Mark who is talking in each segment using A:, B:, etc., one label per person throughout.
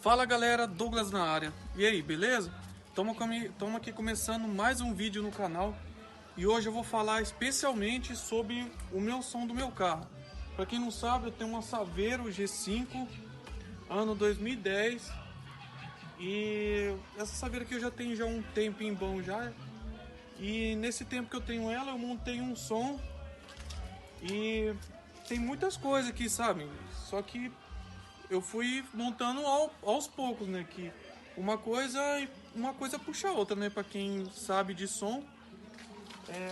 A: Fala galera, Douglas na área. E aí, beleza? Estamos aqui começando mais um vídeo no canal. E hoje eu vou falar especialmente sobre o meu som do meu carro. Para quem não sabe, eu tenho uma Saveiro G5, ano 2010. E essa Saveiro aqui eu já tenho já um tempinho bom já. E nesse tempo que eu tenho ela, eu montei um som. E tem muitas coisas aqui, sabe? Só que eu fui montando aos poucos, né? Que uma coisa puxa a outra, né? Pra quem sabe de som.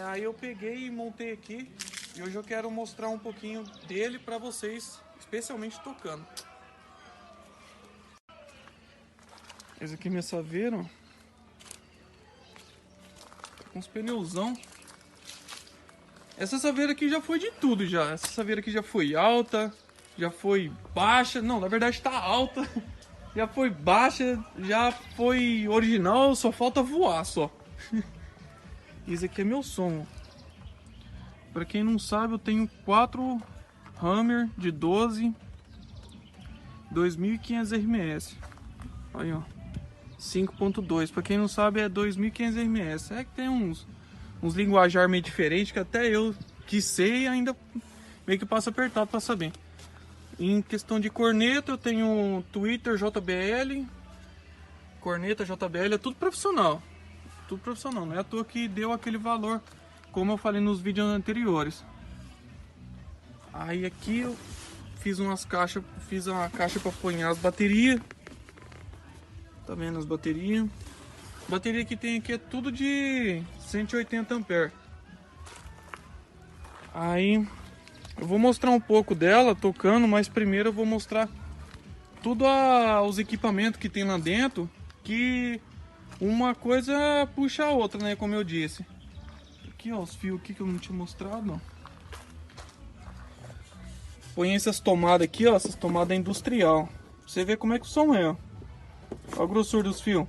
A: Aí eu peguei e montei aqui. E hoje eu quero mostrar um pouquinho dele pra vocês, especialmente tocando. Esse aqui é minha Saveiro, ó. Com uns pneuzão. Essa Saveiro aqui já foi de tudo já. Essa Saveiro aqui já foi alta, já foi baixa. Não, na verdade tá alta. Já foi baixa, já foi original, só falta voar só. Esse aqui é meu som. Pra quem não sabe, eu tenho 4 Hammer de 12 2500 RMS. Aí, ó. 5.2. Pra quem não sabe, é 2500 RMS. É que tem uns linguajar meio diferentes que até eu que sei ainda meio que passo apertado pra saber. Em questão de corneta, eu tenho Twitter JBL, corneta JBL, é tudo profissional. Tudo profissional, não é à toa que deu aquele valor, como eu falei nos vídeos anteriores. Aí aqui eu fiz uma caixa para apoiar as baterias. Tá vendo as baterias? A bateria que tem aqui é tudo de 180 ampere. Aí eu vou mostrar um pouco dela tocando, mas primeiro eu vou mostrar tudo os equipamentos que tem lá dentro, que uma coisa puxa a outra, né, como eu disse. Aqui, ó, os fios aqui que eu não tinha mostrado, ó. Põe essas tomadas aqui, ó, essas tomadas industrial. Pra você ver como é que o som é, ó. Olha a grossura dos fios.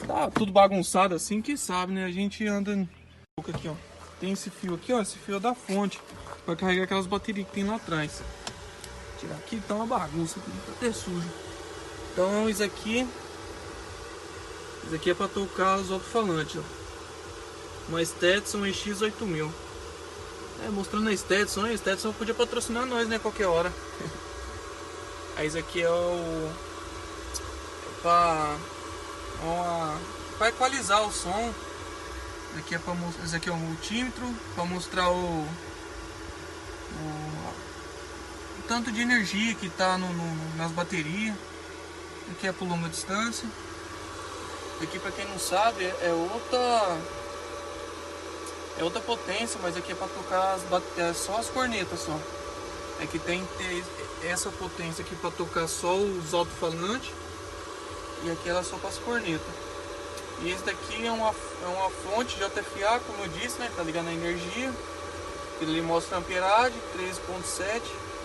A: Tá tudo bagunçado assim, que sabe, né? A gente anda aqui, ó. Tem esse fio aqui, ó, esse fio é da fonte para carregar aquelas baterias que tem lá atrás. Tirar aqui, tá uma bagunça, tá até sujo. Então isso aqui é para tocar os alto-falantes, ó. Uma Stetson EX8000. Mostrando a Stetson podia patrocinar nós, né, qualquer hora. Aí isso aqui é para equalizar o som. Esse aqui é o multímetro para mostrar o tanto de energia que está nas baterias. Aqui é por longa distância. Aqui, para quem não sabe, é outra potência, mas aqui é para tocar só as cornetas só. Aqui tem essa potência aqui para tocar só os alto-falantes, e aqui ela só para as cornetas. E esse daqui é uma fonte JFA, como eu disse, né? Tá ligado na energia. Ele mostra a amperagem 13.7,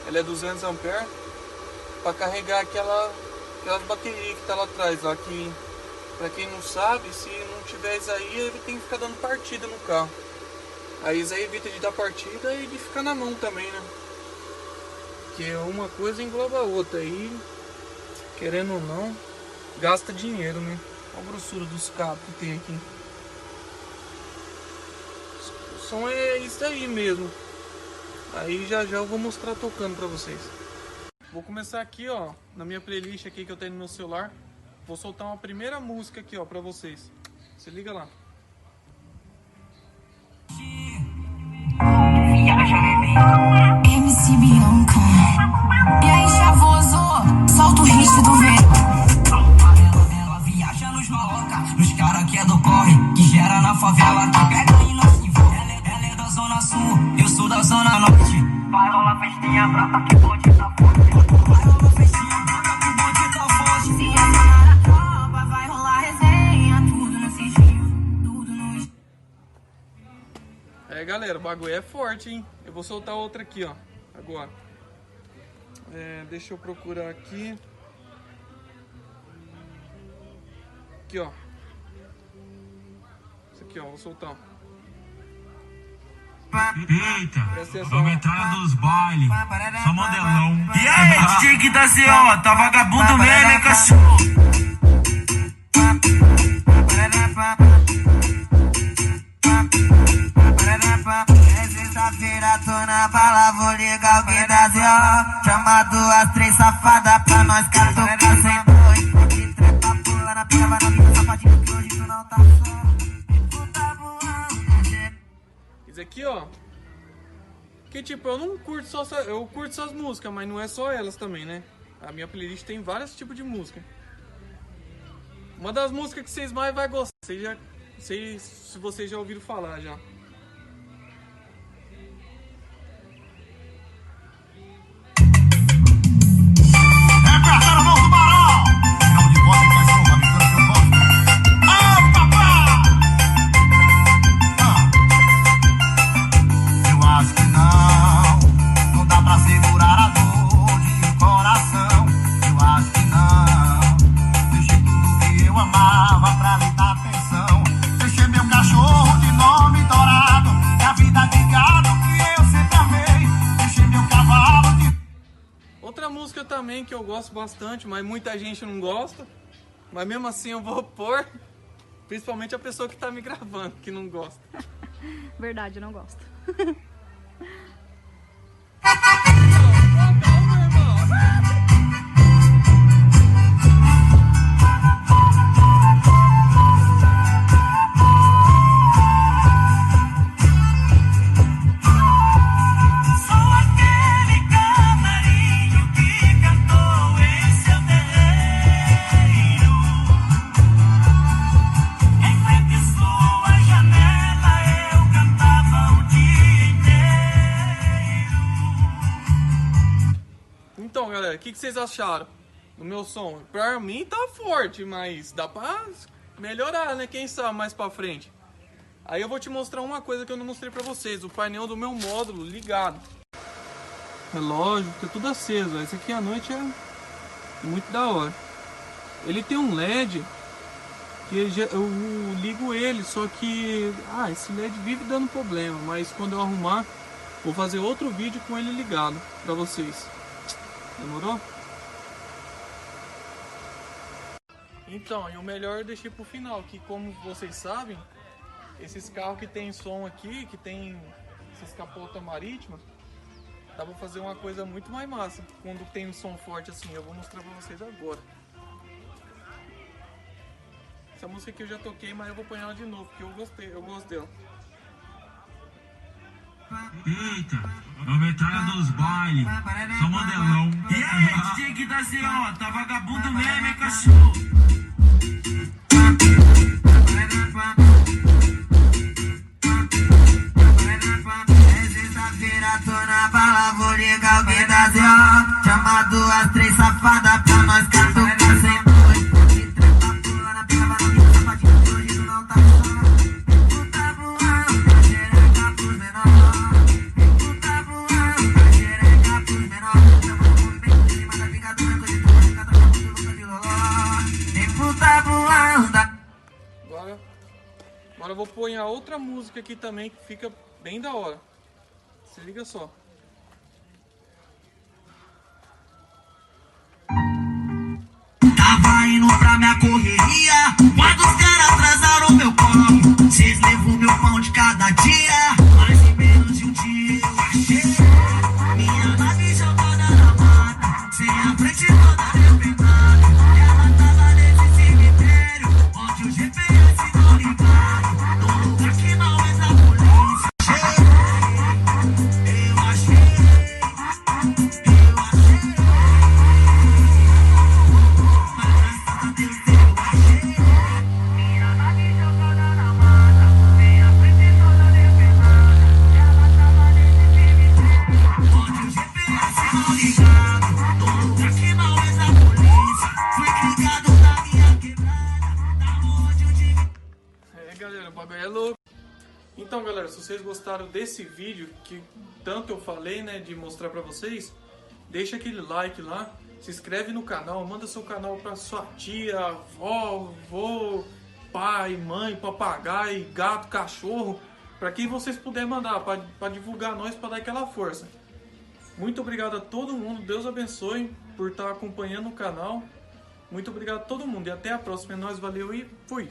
A: ela é 200 ampere, para carregar aquelas baterias que tá lá atrás, lá que, para quem não sabe, se não tiver isso aí, ele tem que ficar dando partida no carro. Aí isso aí evita de dar partida e de ficar na mão também, né? Que uma coisa engloba a outra, aí querendo ou não, gasta dinheiro, né? Olha a grossura dos cabos que tem aqui. O som é isso aí mesmo. Aí já eu vou mostrar tocando pra vocês. Vou começar aqui, ó, na minha playlist aqui que eu tenho no meu celular. Vou soltar uma primeira música aqui, ó, pra vocês. Se liga lá.
B: MC Bianca. E aí, chavoso? Solta o hit do verão. Ela viaja nos maloca, nos cara que é do corre, que gera na favela, que pega e não se envolve. Ela é da zona sul, eu sou da zona norte. Vai rolar festinha prata que pode tá forte. Vai rolar festinha prata que pode tá forte. Se chamar a tropa, vai rolar resenha. Tudo no sigilo, tudo no...
A: Galera, o bagulho é forte, hein? Eu vou soltar outra aqui, ó, agora. Deixa eu procurar aqui. Aqui, ó. Isso aqui, ó, vou soltar.
C: Eita,
A: Presta atenção.
C: vamos entrar nos bailes. Só modelão.
B: E aí, DJ que tá assim, ó, tá vagabundo mesmo, hein, cachorro? É sexta-feira, tô na bala, vou ligar o que tá assim, ó. Chama duas, três safadas pra nós catucar sem dois. De trepa, pula na pira, vai na vida, sapatinho que hoje tu não tá só. Puta voando.
A: Isso aqui, ó. Que tipo, eu não curto só eu curto essas músicas, mas não é só elas também, né? A minha playlist tem vários tipos de música. Uma das músicas que vocês mais vai gostar, sei se vocês já ouviram falar já. Outra música também que eu gosto bastante, mas muita gente não gosta. Mas mesmo assim eu vou pôr. Principalmente a pessoa que tá me gravando, que não gosta.
D: Verdade, eu não gosto.
A: Então, galera, o que vocês acharam do meu som? Pra mim tá forte, mas dá pra melhorar, né? Quem sabe mais pra frente. Aí eu vou te mostrar uma coisa que eu não mostrei pra vocês. O painel do meu módulo ligado. Relógio, tá tudo aceso. Esse aqui à noite é muito da hora. Ele tem um LED que eu ligo ele, só que esse LED vive dando problema. Mas quando eu arrumar, vou fazer outro vídeo com ele ligado pra vocês. Demorou? Então, e o melhor eu deixei pro final, que como vocês sabem, esses carros que tem som aqui, que tem essas capotas marítimas, dá pra fazer uma coisa muito mais massa. Quando tem um som forte assim, eu vou mostrar pra vocês agora. Essa música aqui eu já toquei, mas eu vou pôr ela de novo, porque eu gosto dela.
C: Eita, vamos entrar nos bailes. Só modelão.
B: E aí, DJ que tá assim, ó, tá vagabundo mesmo, hein, cachorro? É sexta-feira, tô na bala, vou ligar o que tá assim, ó. Chama duas, três safadas pra nós catucar sem dois. De trepa, pula na pira, vai na vida, sapatinho que hoje tu não tá só. Puta voando, xereca pros menores.
A: Agora eu vou pôr a outra música aqui também que fica bem da hora. Se liga só.
B: Tava indo pra minha correria, quando os caras atrasaram meu corre. Cês levou meu pão de cada dia, mas em menos de um dia eu achei minha nave jogada na mata, sem a frente toda arrebentada. Ela tava nesse cemitério, onde o GPS não ligado, no lugar que não entra a polícia. Eu achei.
A: Galera, o bagulho é louco. Então, galera, se vocês gostaram desse vídeo, que tanto eu falei, né, de mostrar pra vocês, deixa aquele like lá, se inscreve no canal, manda seu canal pra sua tia, avó, vô, pai, mãe, papagaio, gato, cachorro, Para quem vocês puderem mandar, para divulgar nós, para dar aquela força. Muito obrigado a todo mundo, Deus abençoe por estar acompanhando o canal. Muito obrigado a todo mundo e até a próxima. É nóis, valeu e fui!